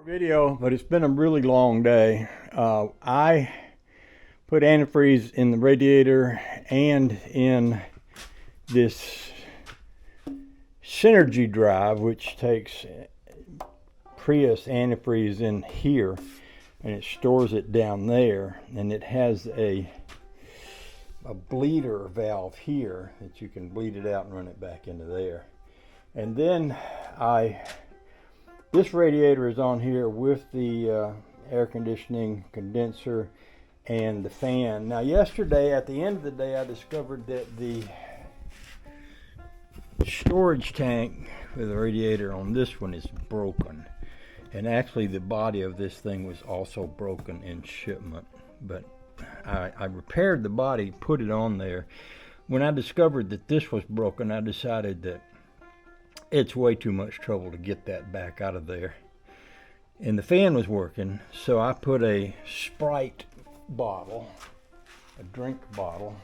Video, but it's been a really long day. I put antifreeze in the radiator and in this Synergy drive, which takes Prius antifreeze in here and it stores it down there, and it has a bleeder valve here that you can bleed it out and run it back into there. And then this radiator is on here with the air conditioning condenser and the fan. Now yesterday at the end of the day I discovered that the storage tank for the radiator on this one is broken. And actually the body of this thing was also broken in shipment. But I repaired the body, put it on there. When I discovered that this was broken, I decided that it's way too much trouble to get that back out of there. And the fan was working, so I put a Sprite bottle, a drink bottle,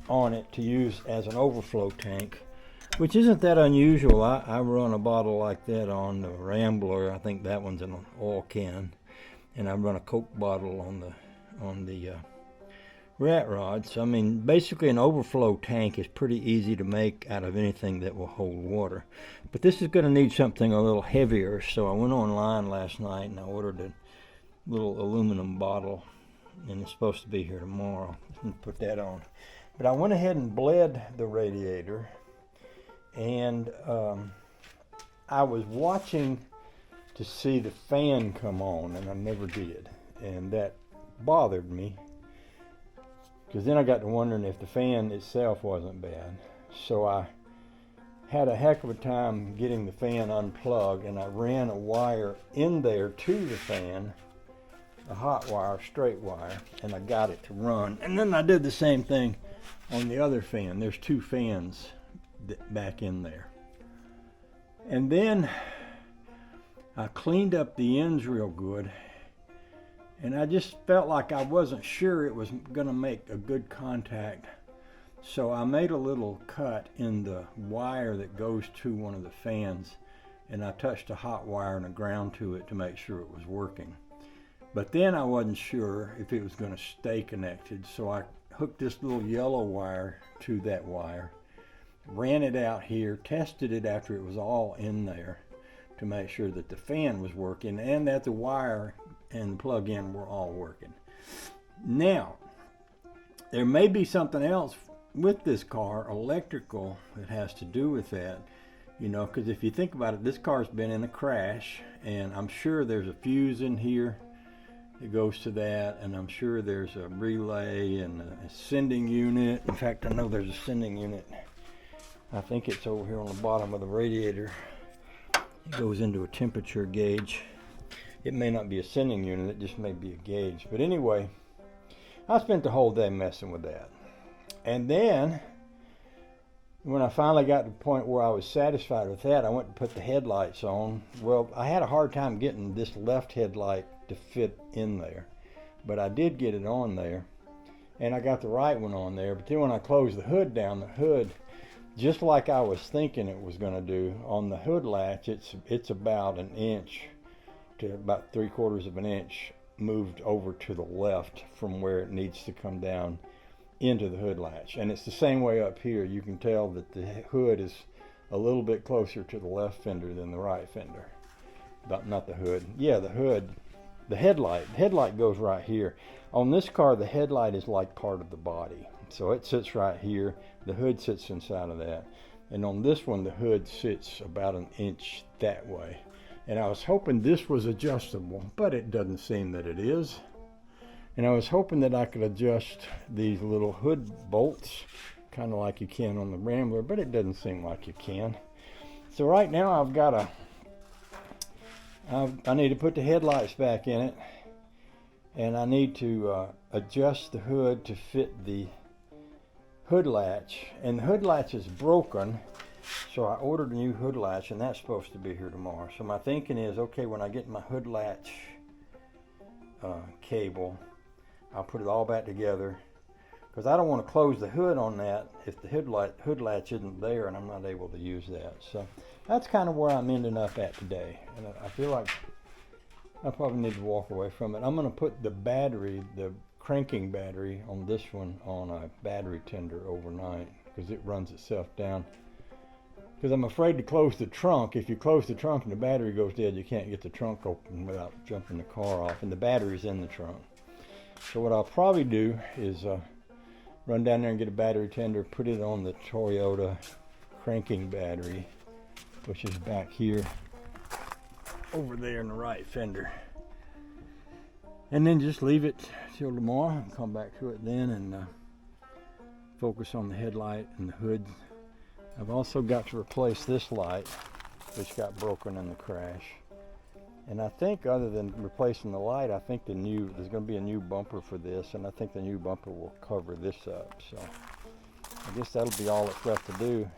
on it to use as an overflow tank, which isn't that unusual. I run a bottle like that on the Rambler. I think that one's in an oil can, and I run a Coke bottle on the rat rod. So I mean, basically an overflow tank is pretty easy to make out of anything that will hold water. But this is going to need something a little heavier, so I went online last night and I ordered a little aluminum bottle, and it's supposed to be here tomorrow. I'm going to put that on. But I went ahead and bled the radiator, and I was watching to see the fan come on, and I never did, and that bothered me. Because then I got to wondering if the fan itself wasn't bad. So I had a heck of a time getting the fan unplugged, and I ran a wire in there to the fan, a hot wire, straight wire, and I got it to run. And then I did the same thing on the other fan. There's two fans back in there. And then I cleaned up the ends real good. And I just felt like I wasn't sure it was going to make a good contact. So I made a little cut in the wire that goes to one of the fans, and I touched a hot wire and a ground to it to make sure it was working. But then I wasn't sure if it was going to stay connected, so I hooked this little yellow wire to that wire, ran it out here, tested it after it was all in there to make sure that the fan was working and that the wire and the plug-in were all working. Now, there may be something else with this car, electrical, that has to do with that. You know, because if you think about it, this car's been in a crash, and I'm sure there's a fuse in here that goes to that, and I'm sure there's a relay and a sending unit. In fact, I know there's a sending unit. I think it's over here on the bottom of the radiator. It goes into a temperature gauge. It may not be a sending unit, it just may be a gauge. But anyway, I spent the whole day messing with that. And then, when I finally got to the point where I was satisfied with that, I went to put the headlights on. Well, I had a hard time getting this left headlight to fit in there. But I did get it on there. And I got the right one on there. But then when I closed the hood down, the hood, just like I was thinking it was going to do, on the hood latch, it's about an inch to about 3/4 of an inch moved over to the left from where it needs to come down into the hood latch. And it's the same way up here. You can tell that the hood is a little bit closer to the left fender than the right fender. Not the hood. Yeah, the hood. The headlight. The headlight goes right here. On this car, the headlight is like part of the body. So it sits right here. The hood sits inside of that. And on this one, the hood sits about an inch that way. And I was hoping this was adjustable, but it doesn't seem that it is. And I was hoping that I could adjust these little hood bolts, kind of like you can on the Rambler, but it doesn't seem like you can. So right now I need to put the headlights back in it, and I need to adjust the hood to fit the hood latch. And the hood latch is broken. So I ordered a new hood latch, and that's supposed to be here tomorrow. So my thinking is, okay, when I get my hood latch cable, I'll put it all back together, because I don't want to close the hood on that if the hood latch isn't there and I'm not able to use that. So that's kind of where I'm ending up at today. And I feel like I probably need to walk away from it. I'm going to put the battery, the cranking battery on this one on a battery tender overnight because it runs itself down. Because I'm afraid to close the trunk. If you close the trunk and the battery goes dead, you can't get the trunk open without jumping the car off, and the battery's in the trunk. So what I'll probably do is run down there and get a battery tender, put it on the Toyota cranking battery, which is back here over there in the right fender, and then just leave it till tomorrow and come back to it then and focus on the headlight and the hood. I've also got to replace this light which got broken in the crash, and I think other than replacing the light, I think there's going to be a new bumper for this, and I think the new bumper will cover this up. So I guess that'll be all that's left to do.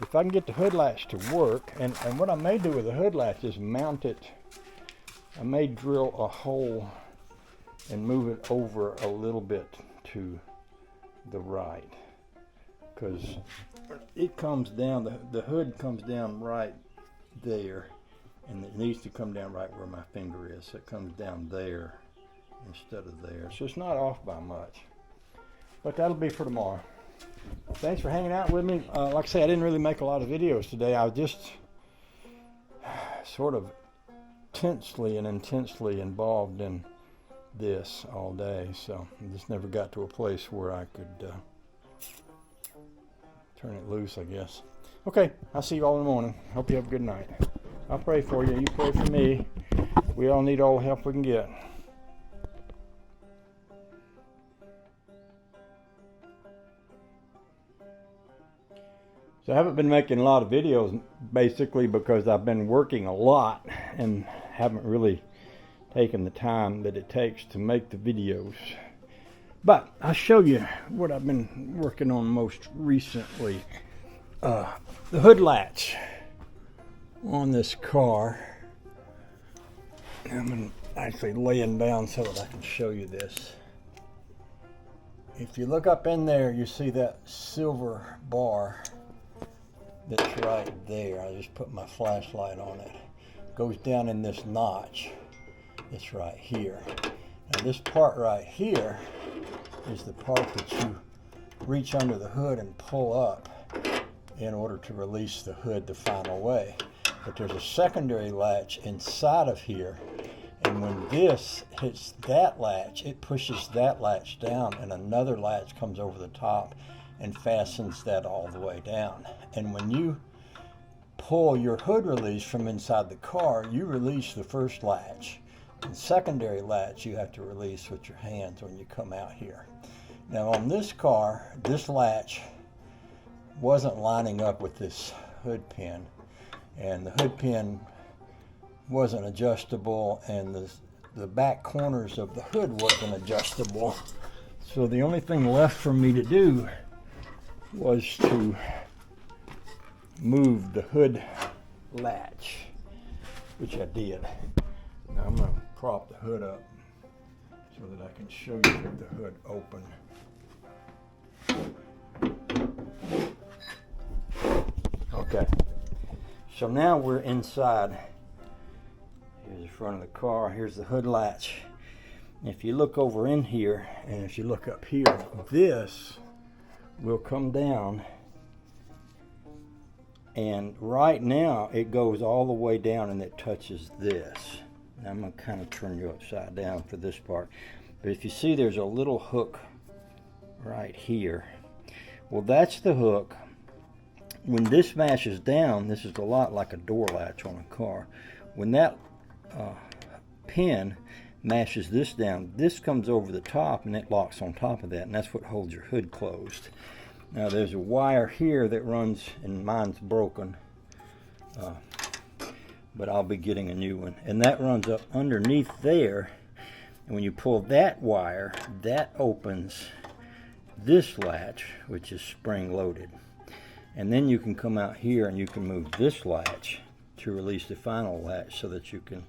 If I can get the hood latch to work, and what I may do with the hood latch is mount it. I may drill a hole and move it over a little bit to the right, because it comes down, the hood comes down right there, and it needs to come down right where my finger is. So it comes down there instead of there. So it's not off by much, but that'll be for tomorrow. Thanks for hanging out with me. Like I say, I didn't really make a lot of videos today. I was just sort of tensely and intensely involved in this all day, so I just never got to a place where I could turn it loose, I guess. Okay, I'll see you all in the morning. Hope you have a good night. I'll pray for you. You pray for me. We all need all the help we can get. So I haven't been making a lot of videos basically because I've been working a lot and haven't really taken the time that it takes to make the videos. But I'll show you what I've been working on most recently. The hood latch on this car. I'm actually laying down so that I can show you this. If you look up in there, you see that silver bar that's right there. I just put my flashlight on it. It goes down in this notch. It's right here. Now this part right here is the part that you reach under the hood and pull up in order to release the hood the final way. But there's a secondary latch inside of here, and when this hits that latch, it pushes that latch down, and another latch comes over the top and fastens that all the way down. And when you pull your hood release from inside the car, you release the first latch. The secondary latch you have to release with your hands when you come out here. Now on this car, this latch wasn't lining up with this hood pin, and the hood pin wasn't adjustable, and the back corners of the hood wasn't adjustable. So the only thing left for me to do was to move the hood latch, which I did. Now I'm going to prop the hood up so that I can show you the hood open. Okay, so now we're inside. Here's the front of the car, here's the hood latch. If you look over in here, and if you look up here, this will come down, and right now it goes all the way down and it touches this. Now I'm going to kind of turn you upside down for this part, but if you see there's a little hook right here. Well, that's the hook. When this mashes down, this is a lot like a door latch on a car. When that pin mashes this down, this comes over the top and it locks on top of that, and that's what holds your hood closed. Now there's a wire here that runs, and mine's broken, but I'll be getting a new one, and that runs up underneath there, and when you pull that wire, that opens this latch, which is spring loaded, and then you can come out here and you can move this latch to release the final latch so that you can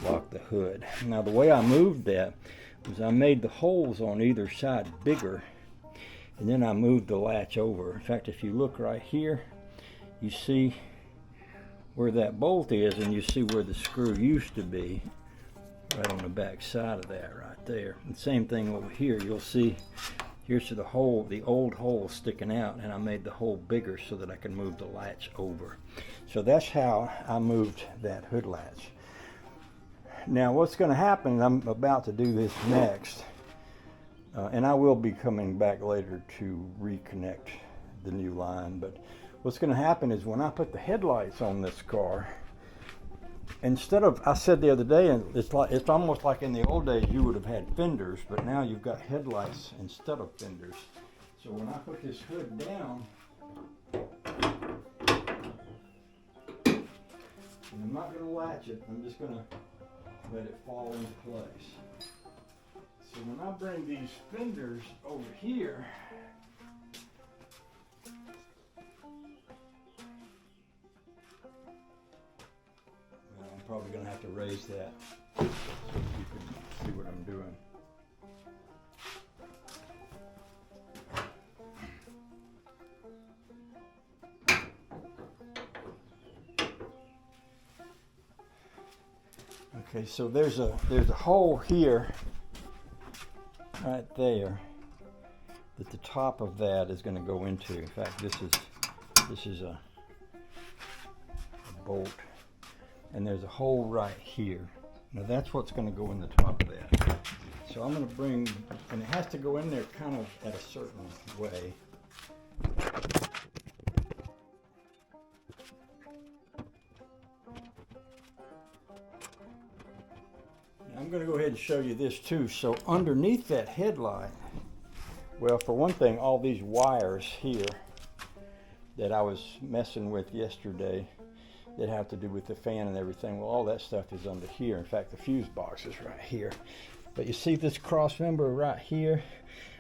lock the hood. Now the way I moved that was I made the holes on either side bigger, and then I moved the latch over. In fact, if you look right here, you see where that bolt is, and you see where the screw used to be, right on the back side of that right there. And same thing over here, you'll see here's the hole, the old hole sticking out, and I made the hole bigger so that I can move the latch over. So that's how I moved that hood latch. Now what's going to happen, I'm about to do this next, and I will be coming back later to reconnect the new line, but what's going to happen is when I put the headlights on this car, instead of, I said the other day, and it's almost like in the old days you would have had fenders, but now you've got headlights instead of fenders. So when I put this hood down, and I'm not going to latch it, I'm just going to let it fall into place. So when I bring these fenders over here, I'm probably going to have to raise that so you can see what I'm doing. Okay, so there's a hole here, right there, that the top of that is going to go into. In fact, this is a bolt, and there's a hole right here. Now that's what's going to go in the top of that. So I'm going to bring, and it has to go in there kind of at a certain way. I'm going to go ahead and show you this too. So underneath that headlight, well, for one thing, all these wires here that I was messing with yesterday that have to do with the fan and everything, well, all that stuff is under here. In fact, the fuse box is right here. But you see this cross member right here?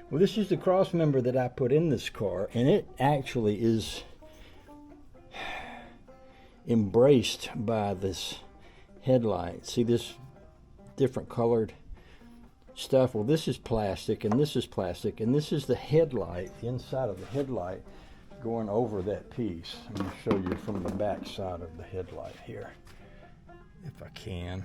Well, this is the cross member that I put in this car, and it actually is embraced by this headlight. See this different colored stuff? Well, this is plastic, and this is plastic, and this is the headlight, the inside of the headlight going over that piece. I'm going to show you from the back side of the headlight here, if I can.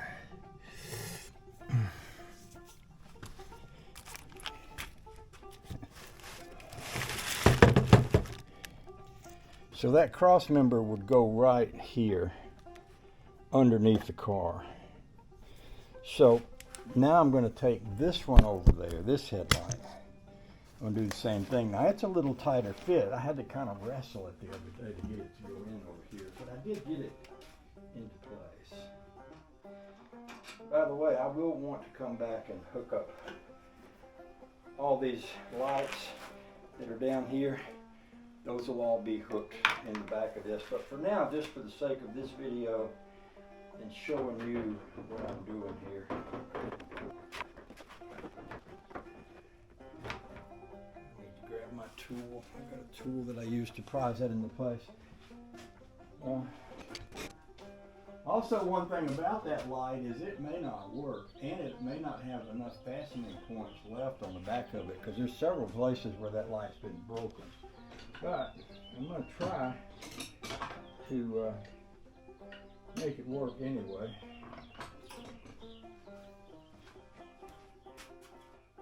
So that cross member would go right here underneath the car. So now I'm going to take this one over there, this headlight. I'm going to do the same thing. Now it's a little tighter fit. I had to kind of wrestle it the other day to get it to go in over here, but I did get it into place. By the way, I will want to come back and hook up all these lights that are down here. Those will all be hooked in the back of this. But for now, just for the sake of this video and showing you what I'm doing here, I need to grab my tool. I got a tool that I use to prise that into place. Also, one thing about that light is it may not work, and it may not have enough fastening points left on the back of it, because there's several places where that light's been broken. But I'm going to try to make it work anyway.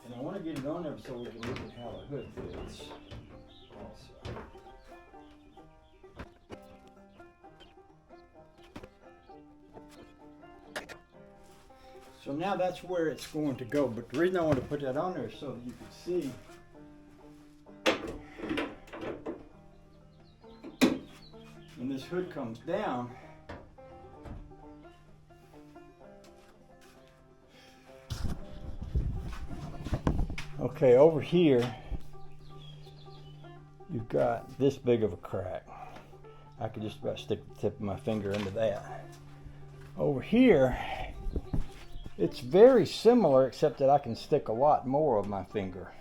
And I want to get it on there so we can look at how the hood fits also. So now that's where it's going to go, but the reason I want to put that on there is so that you can see when this hood comes down, okay, over here you've got this big of a crack. I could just about stick the tip of my finger into that. Over here, it's very similar, except that I can stick a lot more of my finger.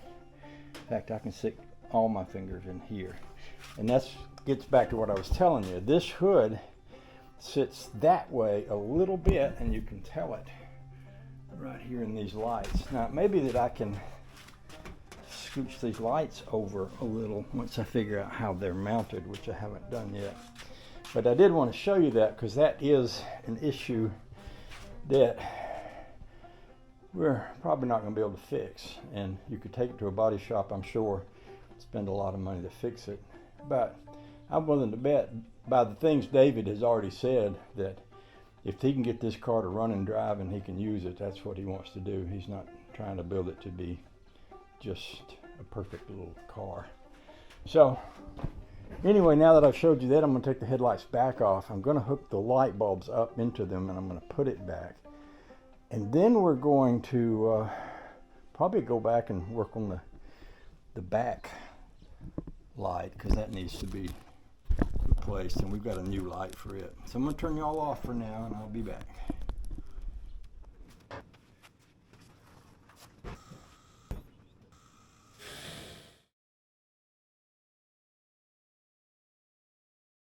In fact, I can stick all my fingers in here. And that gets back to what I was telling you. This hood sits that way a little bit, and you can tell it right here in these lights. Now, maybe that I can scooch these lights over a little once I figure out how they're mounted, which I haven't done yet. But I did want to show you that because that is an issue that we're probably not going to be able to fix. And you could take it to a body shop, I'm sure, spend a lot of money to fix it. But I'm willing to bet by the things David has already said that if he can get this car to run and drive and he can use it, that's what he wants to do. He's not trying to build it to be just a perfect little car. So anyway, now that I've showed you that, I'm going to take the headlights back off. I'm going to hook the light bulbs up into them and I'm going to put it back. And then we're going to probably go back and work on the back light because that needs to be replaced, and we've got a new light for it. So I'm going to turn y'all off for now and I'll be back.